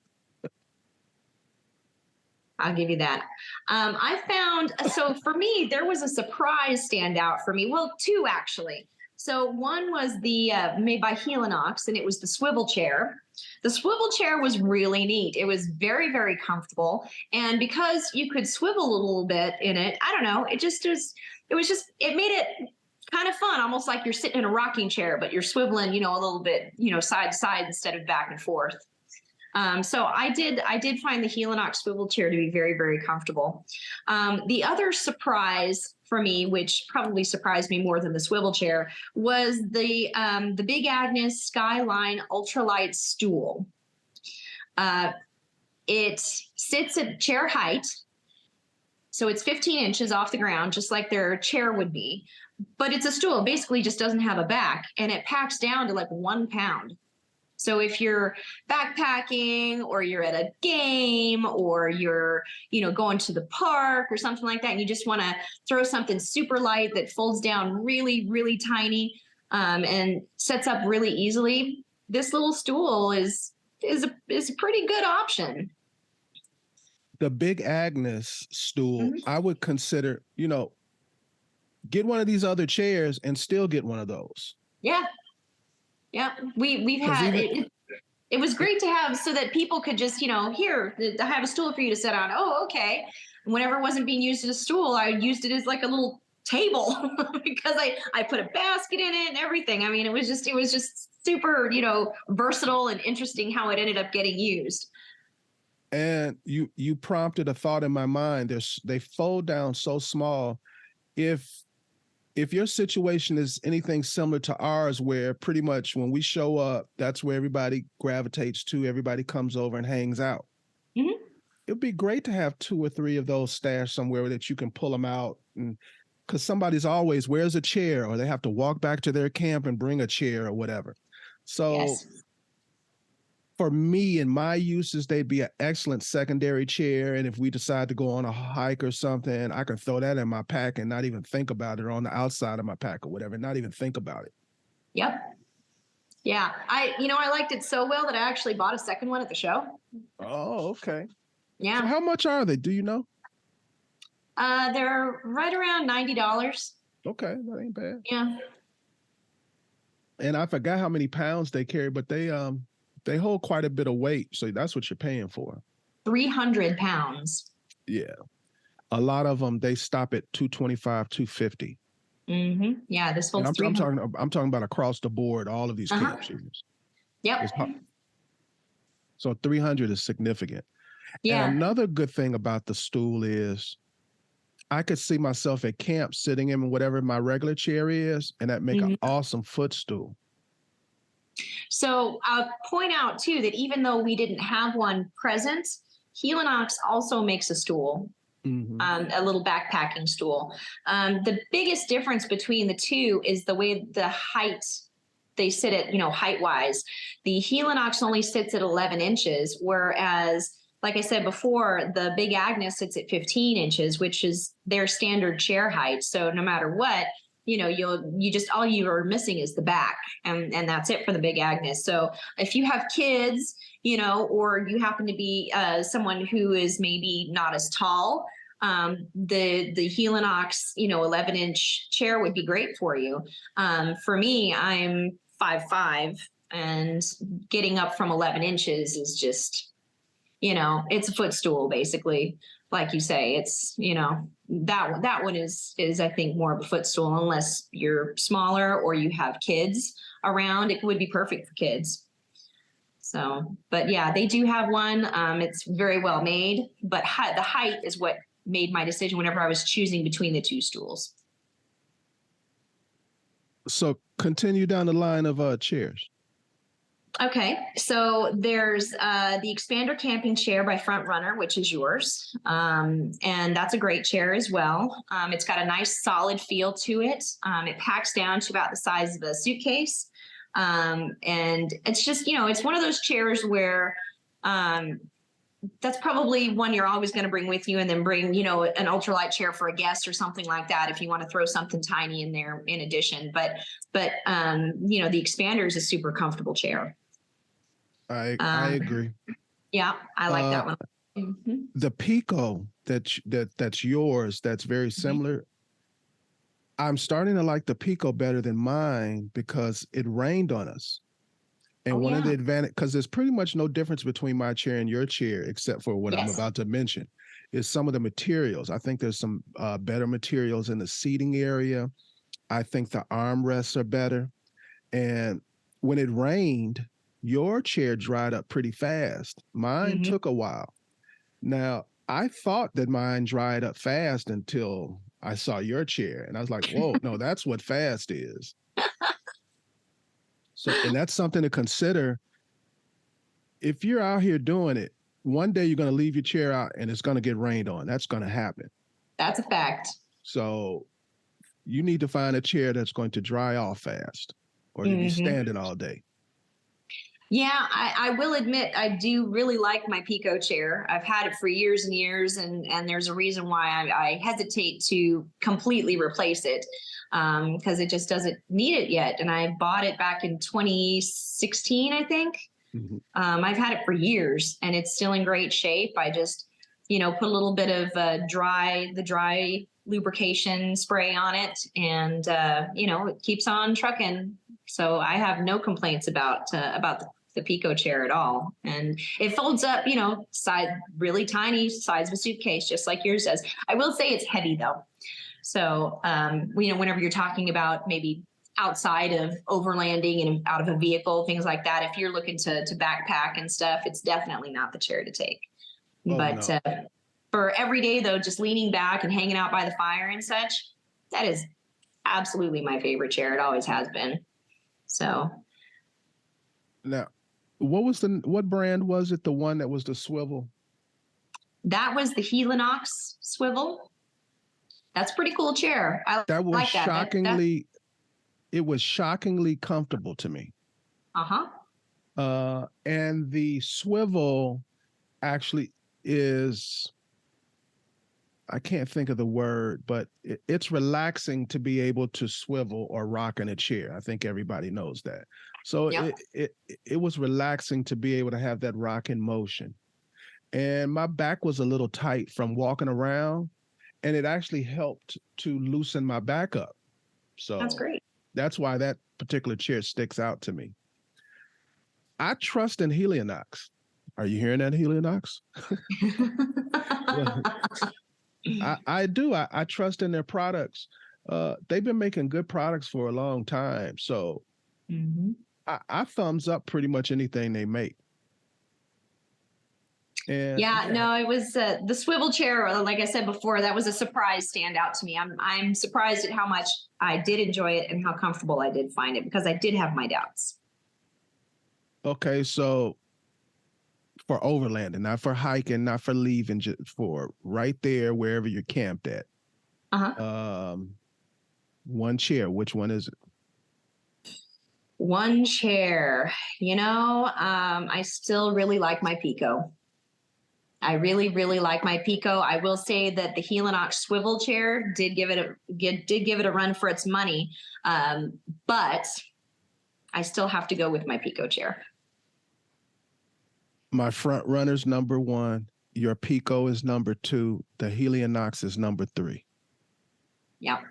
Speaker 5: I'll give you that. I found, so for me, there was a surprise standout for me. Well, two actually. So one was the made by Helinox, and it was the swivel chair. The swivel chair was really neat. It was very, very comfortable. And because you could swivel a little bit in it, I don't know, it made it kind of fun, almost like you're sitting in a rocking chair, but you're swiveling, a little bit, side to side instead of back and forth. So I did find the Helinox swivel chair to be very, very comfortable. The other surprise for me, which probably surprised me more than the swivel chair, was the Big Agnes Skyline ultralight stool. It sits at chair height, so it's 15 inches off the ground, just like their chair would be. But it's a stool. It basically just doesn't have a back, and it packs down to like 1 pound. So if you're backpacking or you're at a game or you're, going to the park or something like that, and you just want to throw something super light that folds down really, really tiny and sets up really easily, this little stool is a pretty good option.
Speaker 4: The Big Agnes stool, I would consider, get one of these other chairs and still get one of those.
Speaker 5: Yeah. Yeah, we've had it was great to have so that people could just, here, I have a stool for you to sit on. Oh, okay. Whenever it wasn't being used as a stool, I used it as like a little table because I put a basket in it and everything. I mean, it was just super, versatile and interesting how it ended up getting used.
Speaker 4: And you prompted a thought in my mind. They fold down so small. If your situation is anything similar to ours, where pretty much when we show up, that's where everybody gravitates to, everybody comes over and hangs out. it'd be great to have 2 or 3 of those stashed somewhere that you can pull them out, and because somebody's always, where's a chair, or they have to walk back to their camp and bring a chair or whatever. So
Speaker 5: Yes.
Speaker 4: for me and my uses, they'd be an excellent secondary chair. And if we decide to go on a hike or something, I can throw that in my pack and not even think about it, or on the outside of my pack or whatever, not even think about it.
Speaker 5: Yep. Yeah. I liked it so well that I actually bought a second one at the show.
Speaker 4: Oh, okay.
Speaker 5: Yeah.
Speaker 4: So how much are they? Do you know?
Speaker 5: They're right around $90.
Speaker 4: Okay, that ain't bad.
Speaker 5: Yeah.
Speaker 4: And I forgot how many pounds they carry, but they hold quite a bit of weight. So that's what you're paying for.
Speaker 5: 300 pounds.
Speaker 4: Yeah. A lot of them, they stop at 225, 250.
Speaker 5: Mm-hmm. Yeah, this
Speaker 4: And
Speaker 5: holds
Speaker 4: I'm
Speaker 5: 300.
Speaker 4: talking about across the board, all of these camp series.
Speaker 5: Yep.
Speaker 4: So 300 is significant.
Speaker 5: Yeah.
Speaker 4: And another good thing about the stool is I could see myself at camp sitting in whatever my regular chair is, and that make an awesome footstool.
Speaker 5: So I'll point out too that even though we didn't have one present, Helinox also makes a stool, a little backpacking stool. The biggest difference between the two is the way the height they sit at, height wise. The Helinox only sits at 11 inches, whereas, like I said before, the Big Agnes sits at 15 inches, which is their standard chair height. So no matter what, all you are missing is the back, and that's it for the Big Agnes. So if you have kids, or you happen to be someone who is maybe not as tall, the Helinox, 11-inch chair would be great for you. For me, I'm 5'5", and getting up from 11 inches is just, it's a footstool basically. Like you say, it's, that one is I think more of a footstool, unless you're smaller or you have kids around. It would be perfect for kids. So, but yeah, they do have one. It's very well made, but the height is what made my decision whenever I was choosing between the 2 stools.
Speaker 4: So continue down the line of chairs.
Speaker 5: Okay, so there's the Expander Camping Chair by Front Runner, which is yours. And that's a great chair as well. It's got a nice solid feel to it. It packs down to about the size of a suitcase. And it's just, it's one of those chairs where that's probably one you're always going to bring with you, and then bring, an ultralight chair for a guest or something like that if you want to throw something tiny in there in addition. But the Expander is a super comfortable chair.
Speaker 4: I agree.
Speaker 5: Yeah, I like that one.
Speaker 4: The Pico that's yours, that's very similar. I'm starting to like the Pico better than mine because it rained on us. And one of the advantage, because there's pretty much no difference between my chair and your chair, except for what I'm about to mention, is some of the materials. I think there's some better materials in the seating area. I think the armrests are better. And when it rained, your chair dried up pretty fast. Mine took a while. Now, I thought that mine dried up fast until I saw your chair. And I was like, whoa, no, that's what fast is. So, and that's something to consider. If you're out here doing it, one day you're going to leave your chair out and it's going to get rained on. That's going to happen.
Speaker 5: That's a fact.
Speaker 4: So you need to find a chair that's going to dry off fast, or you'll be standing all day.
Speaker 5: Yeah, I will admit I do really like my Pico chair. I've had it for years and years, and there's a reason why I hesitate to completely replace it, because it just doesn't need it yet. And I bought it back in 2016, I think. I've had it for years, and it's still in great shape. I just, put a little bit of dry lubrication spray on it, and it keeps on trucking. So I have no complaints about the Pico chair at all. And it folds up, really tiny, size of a suitcase, just like yours does. I will say it's heavy though. So, whenever you're talking about maybe outside of overlanding and out of a vehicle, things like that, if you're looking to backpack and stuff, it's definitely not the chair to take. For every day though, just leaning back and hanging out by the fire and such, that is absolutely my favorite chair. It always has been. So.
Speaker 4: Now, what brand was it? The one that was the swivel?
Speaker 5: That was the Helinox swivel. That's a pretty cool chair.
Speaker 4: That was
Speaker 5: like that.
Speaker 4: shockingly, it was shockingly comfortable to me. And the swivel actually is, I can't think of the word, but it's relaxing to be able to swivel or rock in a chair. I think everybody knows that. So it was relaxing to be able to have that rocking motion. And my back was a little tight from walking around, and it actually helped to loosen my back up. So
Speaker 5: that's great. That's
Speaker 4: why that particular chair sticks out to me. I trust in Helinox. Are you hearing that, Helinox? I do. I trust in their products. They've been making good products for a long time. So I thumbs up pretty much anything they make. And
Speaker 5: no, it was the swivel chair. Like I said before, that was a surprise standout to me. I'm surprised at how much I did enjoy it and how comfortable I did find it, because I did have my doubts.
Speaker 4: Okay, so for overlanding, not for hiking, not for leaving, just for right there wherever you're camped at. One chair. Which one is it?
Speaker 5: One chair. I still really like my Pico. I really, really like my Pico. I will say that the Helinox swivel chair did give it a run for its money, but I still have to go with my Pico chair.
Speaker 4: My front runner's number 1. Your Pico is number 2. The Helinox is number 3.
Speaker 5: Yep.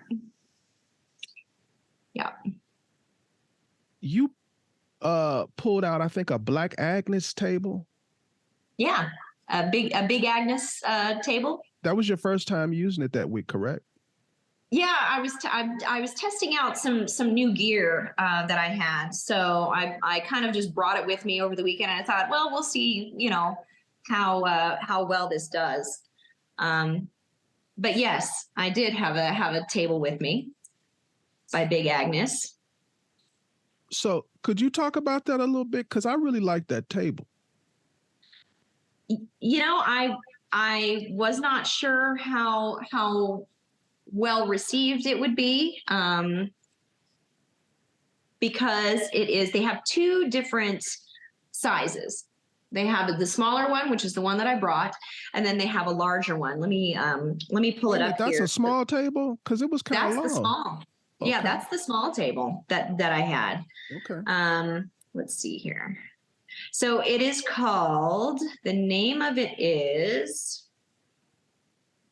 Speaker 4: You pulled out, I think, a Black Agnes table.
Speaker 5: Yeah. A big Agnes table. That
Speaker 4: was your first time using it that week, correct?
Speaker 5: Yeah, I was testing out some new gear that I had, so I kind of just brought it with me over the weekend. And I thought, well, we'll see, how well this does. But yes, I did have a table with me by Big Agnes.
Speaker 4: So could you talk about that a little bit? Because I really like that table.
Speaker 5: I was not sure how well received it would be, because they have 2 different sizes. They have the smaller one, which is the one that I brought, and then they have a larger one. Let me pull it up here.
Speaker 4: That's a small table? Because it was kind of long.
Speaker 5: That's the small. Okay. Yeah, that's the small table that I had.
Speaker 4: Okay.
Speaker 5: Let's see here. So it is called, the name of it is,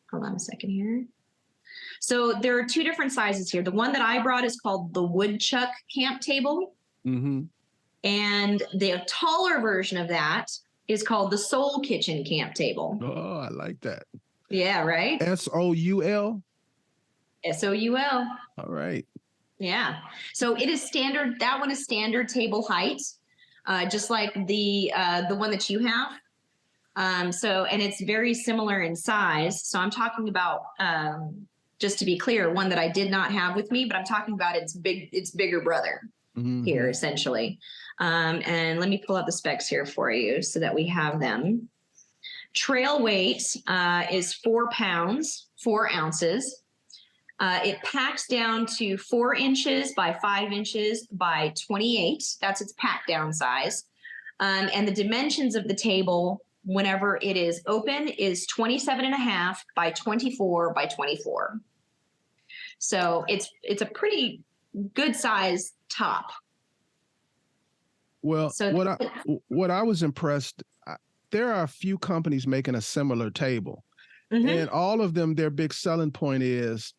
Speaker 5: hold on a second here. So there are 2 different sizes here. The one that I brought is called the Woodchuck Camp Table.
Speaker 4: Mm-hmm.
Speaker 5: And the taller version of that is called the Soul Kitchen Camp Table.
Speaker 4: Oh, I like that.
Speaker 5: Yeah, right?
Speaker 4: SOUL?
Speaker 5: SOUL.
Speaker 4: All right.
Speaker 5: Yeah. So it is standard. That one is standard table height, just like the one that you have. And it's very similar in size. So I'm talking about, just to be clear, one that I did not have with me, but I'm talking about its bigger brother here, essentially. And let me pull up the specs here for you so that we have them. Trail weight is 4 pounds, 4 ounces. It packs down to 4 inches by 5 inches by 28. That's its pack down size. And the dimensions of the table, whenever it is open, is 27.5 by 24 by 24. So it's a pretty good size top.
Speaker 4: Well, so what I was impressed, there are a few companies making a similar table, and all of them, their big selling point is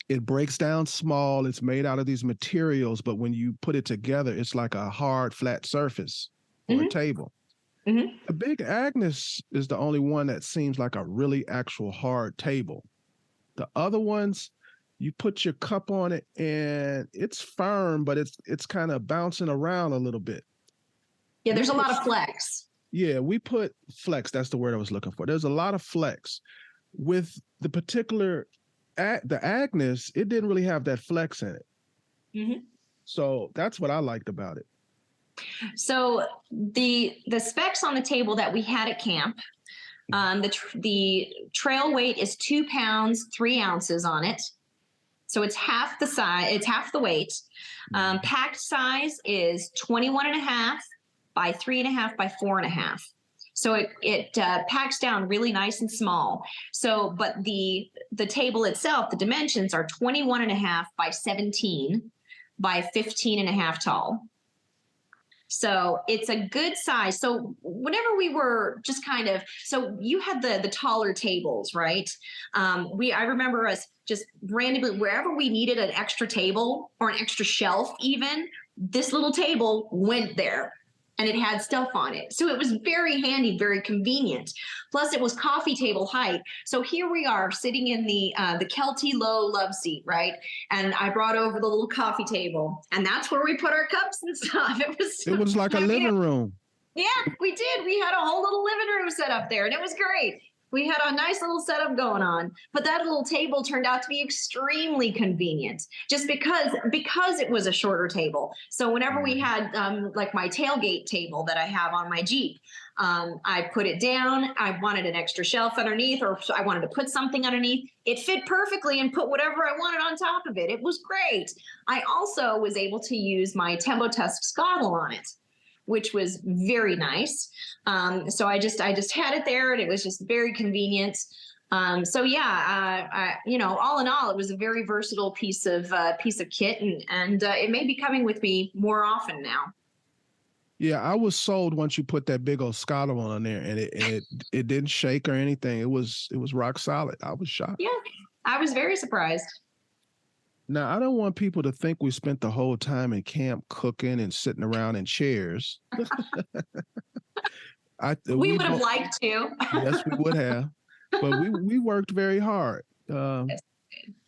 Speaker 4: it breaks down small. It's made out of these materials, but when you put it together, it's like a hard, flat surface for a table. The Big Agnes is the only one that seems like a really actual hard table. The other ones, you put your cup on it and it's firm, but it's kind of bouncing around a little bit.
Speaker 5: Yeah, there's a lot of flex.
Speaker 4: Yeah, we put flex. That's the word I was looking for. There's a lot of flex. With the particular, the Agnes, it didn't really have that flex in it. So that's what I liked about it.
Speaker 5: So the specs on the table that we had at camp The trail weight is 2 pounds, 3 ounces on it. So it's half the size, it's half the weight. Packed size is 21.5 by 3.5 by 4.5. So it packs down really nice and small. So, but the table itself, the dimensions are 21.5 by 17 by 15.5 tall. So it's a good size. So whenever we were just kind of, so you had the taller tables, right? I remember us just randomly, wherever we needed an extra table or an extra shelf even, this little table went there. And it had stuff on it. So it was very handy, very convenient. Plus it was coffee table height. So here we are sitting in the Kelty low love seat, right? And I brought over the little coffee table, and that's where we put our cups and stuff. It was
Speaker 4: like a living room.
Speaker 5: Yeah, we did. We had a whole little living room set up there, and it was great. We had a nice little setup going on, but that little table turned out to be extremely convenient just because it was a shorter table. So whenever we had like my tailgate table that I have on my Jeep, I put it down. I wanted an extra shelf underneath, or I wanted to put something underneath. It fit perfectly and put whatever I wanted on top of it. It was great. I also was able to use my TEMBO TUSK scuttle on it, which was very nice. So I just had it there, and it was just very convenient. So yeah, all in all, it was a very versatile piece of kit, and it may be coming with me more often now.
Speaker 4: Yeah, I was sold once you put that big old scuttle on there, and it didn't shake or anything. It was rock solid. I was shocked.
Speaker 5: Yeah, I was very surprised.
Speaker 4: Now, I don't want people to think we spent the whole time in camp cooking and sitting around in chairs.
Speaker 5: We would have liked to.
Speaker 4: Yes, we would have. But we worked very hard.
Speaker 5: Yes.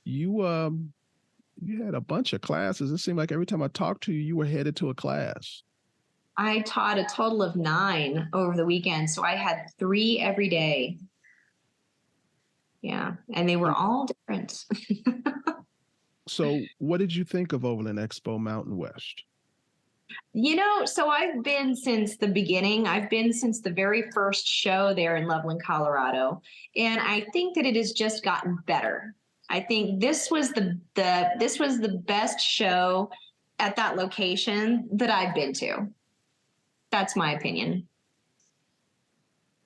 Speaker 4: You had a bunch of classes. It seemed like every time I talked to you, you were headed to a class.
Speaker 5: I taught a total of 9 over the weekend, so I had 3 every day. Yeah, and they were all different.
Speaker 4: So what did you think of Overland Expo Mountain West?
Speaker 5: So I've been since the beginning. I've been since the very first show there in Loveland, Colorado. And I think that it has just gotten better. I think this was the best show at that location that I've been to. That's my opinion.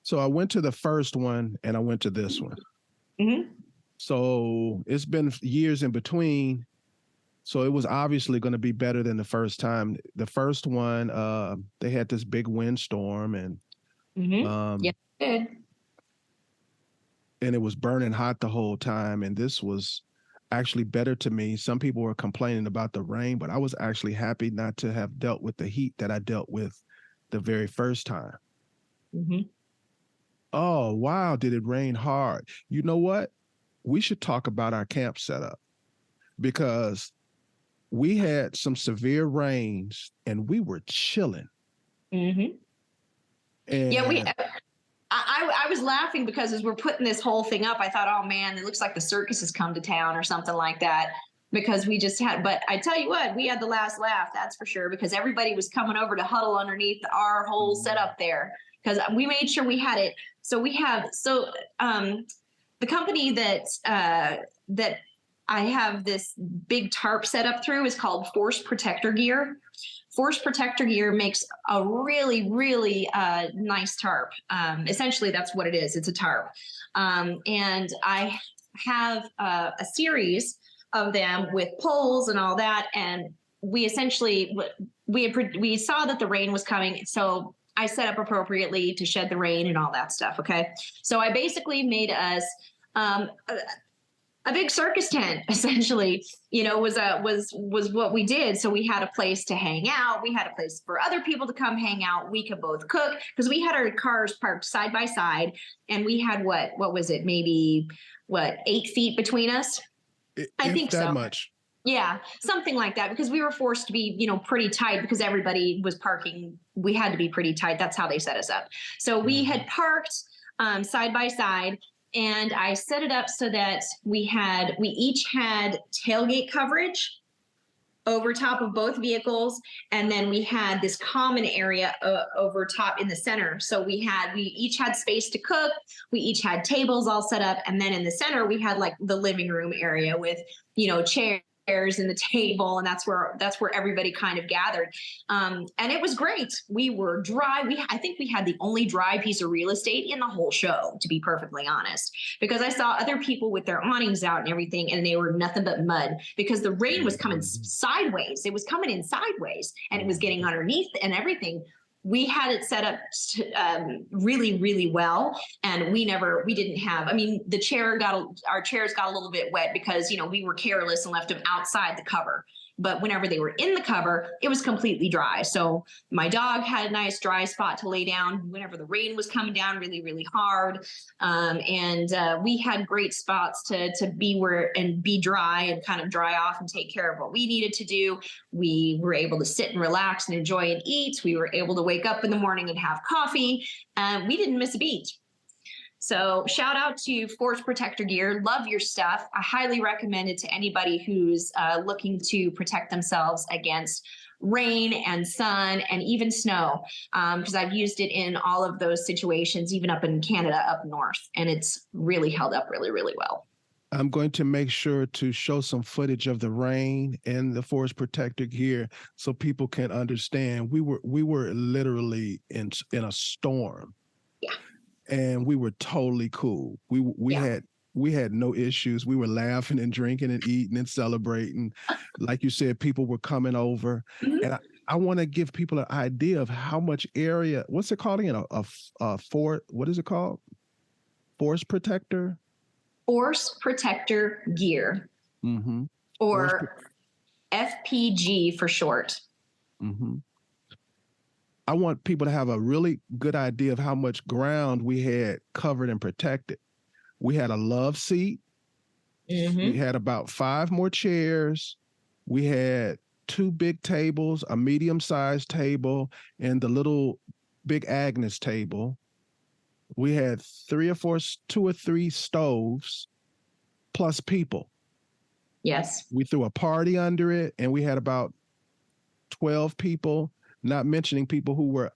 Speaker 4: So I went to the first one and I went to this one. Mm-hmm. So it's been years in between. So it was obviously going to be better than the first time. The first one, they had this big windstorm, and
Speaker 5: yeah, it did.
Speaker 4: And it was burning hot the whole time. And this was actually better to me. Some people were complaining about the rain, but I was actually happy not to have dealt with the heat that I dealt with the very first time. Mm-hmm. Oh, wow, did it rain hard? You know what? We should talk about our camp setup, because we had some severe rains and we were chilling. Mm-hmm. And
Speaker 5: yeah, I was laughing because as we're putting this whole thing up, I thought, oh man, it looks like the circus has come to town or something like that, because we just had, but I tell you what, we had the last laugh, that's for sure, because everybody was coming over to huddle underneath our whole setup there, because we made sure we had it. So we have, the company that I have this big tarp set up through is called Forceprotector gear. Forceprotector gear makes a really, really nice tarp. Essentially, that's what it is. It's a tarp. And I have a series of them with poles and all that. And we essentially, we saw that the rain was coming. So I set up appropriately to shed the rain and all that stuff. Okay. So I basically made us a big circus tent, essentially, was what we did. So we had a place to hang out. We had a place for other people to come hang out. We could both cook, because we had our cars parked side by side, and we had what was it? Maybe 8 feet between us? I think
Speaker 4: that
Speaker 5: so.
Speaker 4: Much.
Speaker 5: Yeah, something like that, because we were forced to be, pretty tight because everybody was parking. We had to be pretty tight. That's how they set us up. So we had parked side by side, and I set it up so that we each had tailgate coverage. over top of both vehicles, and then we had this common area over top in the center. So we each had space to cook, we each had tables all set up, and then in the center we had like the living room area with, you know, chairs and the table, and that's where everybody kind of gathered. And it was great. We were dry. I think we had the only dry piece of real estate in the whole show, to be perfectly honest, because I saw other people with their awnings out and everything, and they were nothing but mud because the rain was coming sideways. It was coming in sideways, and it was getting underneath and everything. We had it set up really, really well. And we didn't have, I mean, our chairs got a little bit wet because, you know, we were careless and left them outside the cover. But whenever they were in the cover, it was completely dry. So my dog had a nice dry spot to lay down whenever the rain was coming down really, really hard. And we had great spots to be and be dry and kind of dry off and take care of what we needed to do. We were able to sit and relax and enjoy and eat. We were able to wake up in the morning and have coffee. We didn't miss a beat. So shout out to Forceprotector gear. Love your stuff. I highly recommend it to anybody who's looking to protect themselves against rain and sun and even snow, because I've used it in all of those situations, even up in Canada, up north, and it's really held up really, really well.
Speaker 4: I'm going to make sure to show some footage of the rain and the Forceprotector gear so people can understand. We were literally in a storm. Yeah. And we were totally cool. We had no issues. We were laughing and drinking and eating and celebrating. Like you said, people were coming over. Mm-hmm. And I want to give people an idea of how much area, what's it called again? What is it called? Forceprotector?
Speaker 5: Forceprotector gear. Mm-hmm. Or FPG for short.
Speaker 4: Mm-hmm. I want people to have a really good idea of how much ground we had covered and protected. We had a love seat. Mm-hmm. We had about 5 more chairs. We had 2 big tables, a medium-sized table, and the little Big Agnes table. We had 2 or 3 stoves, plus people.
Speaker 5: Yes.
Speaker 4: We threw a party under it, and we had about 12 people. Not mentioning people who were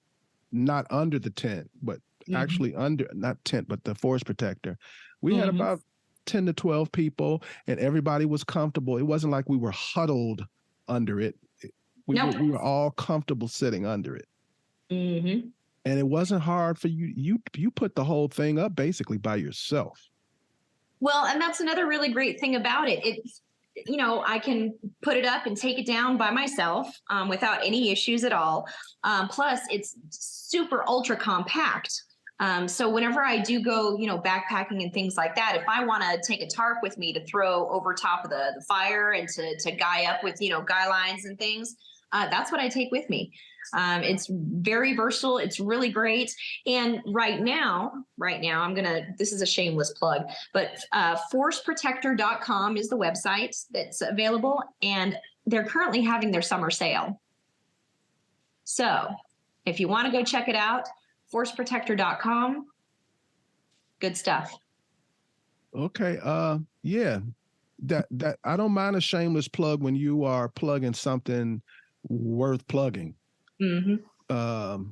Speaker 4: not under the tent, but actually under, not tent, but the Forceprotector. We had about 10 to 12 people, and everybody was comfortable. It wasn't like we were huddled under it. We were all comfortable sitting under it. Mm-hmm. And it wasn't hard for you. You put the whole thing up basically by yourself.
Speaker 5: Well, and that's another really great thing about it. It's, you know, I can put it up and take it down by myself without any issues at all. Plus, it's super ultra compact. So whenever I do go, you know, backpacking and things like that, if I want to take a tarp with me to throw over top of the fire and to guy up with, you know, guy lines and things, that's what I take with me. It's very versatile. It's really great. And right now, this is a shameless plug, but forceprotector.com is the website that's available, and they're currently having their summer sale. So if you want to go check it out, forceprotector.com, good stuff.
Speaker 4: Okay. Yeah, that I don't mind a shameless plug when you are plugging something worth plugging. Mm-hmm.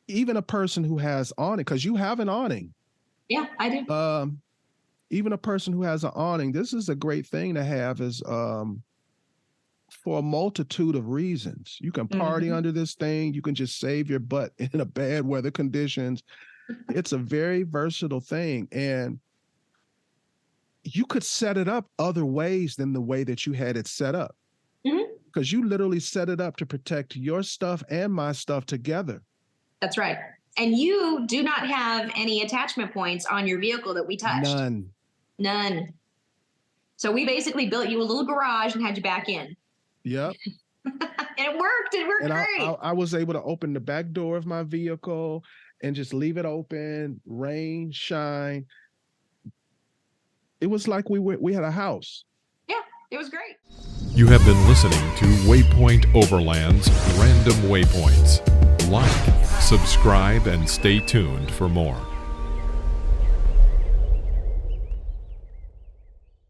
Speaker 4: Even a person who has awning, because you have an awning.
Speaker 5: Yeah, I do.
Speaker 4: Even a person who has an awning, this is a great thing to have, is for a multitude of reasons. You can party under this thing. You can just save your butt in a bad weather conditions. It's a very versatile thing, and you could set it up other ways than the way that you had it set up. Mm-hmm. Because you literally set it up to protect your stuff and my stuff together.
Speaker 5: That's right. And you do not have any attachment points on your vehicle that we touched. None. So we basically built you a little garage and had you back in.
Speaker 4: Yep.
Speaker 5: And it worked. It worked great.
Speaker 4: I was able to open the back door of my vehicle and just leave it open, rain, shine. It was like we had a house.
Speaker 5: Yeah, it was great.
Speaker 2: You have been listening to Waypoint Overland's Random Waypoints. Like, subscribe, and stay tuned for more.